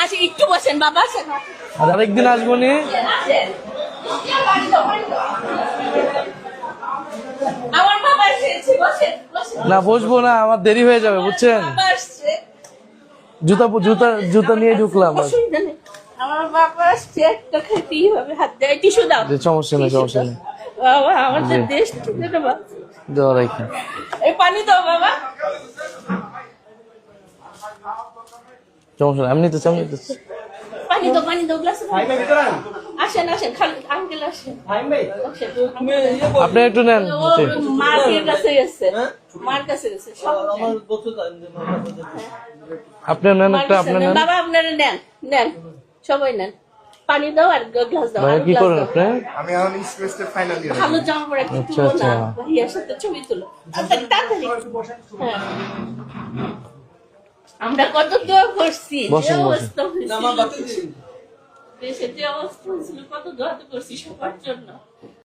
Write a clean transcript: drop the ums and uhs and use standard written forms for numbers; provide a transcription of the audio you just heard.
আচ্ছা একটু বসেন বাবা, আসেন। আর আরেকদিন আসবো নি। আমার বাবা এসেছে, বসেন বসেন। না বসবো না, আমার দেরি হয়ে যাবে বুঝছেন। বাবা আসছে। জুতা জুতা জুতা নিয়ে ঢুকলাম। অসুবিধা নেই। আমার বাবা আসছে, একটা খাইতেই হবে। হাত দেয়, টিস্যু দাও। সমস্যা নেই, সমস্যা নেই। বাবা আমাদের দেশ থেকে বাবা, দেওয়া রাখি। এই পানি দাও বাবা। সমস্যা নেই, আমি নিতেছি, আমি নিতেছি। পানি দাও, পানি দাও, গ্লাসে আসেন আসেন, খালি আঙ্কেল আসেন। আপনি একটু নেন। ও মার কাছে গেছে, মার কাছে গেছে। আপনি নেন একটা, আপনি নেন। বাবা আপনারা নেন, নেন সবাই নেন। পানি দাও আর গ্লাস দাও। ভাই কি করেন আপনি? আমি এখন স্কুলের ফাইনাল ইয়ার। ভালো জামা পরে একটু আচ্ছা, তুলো না, আচ্ছা। ভাইয়ার সাথে ছবি তুলো তাড়াতাড়ি। হ্যাঁ। আমরা কত দোয়া করছি, যে বসেন, বসেন। অবস্থা হয়েছিল দেশের, যে অবস্থা হয়েছিল, কত দোয়া তো করছি সবার জন্য।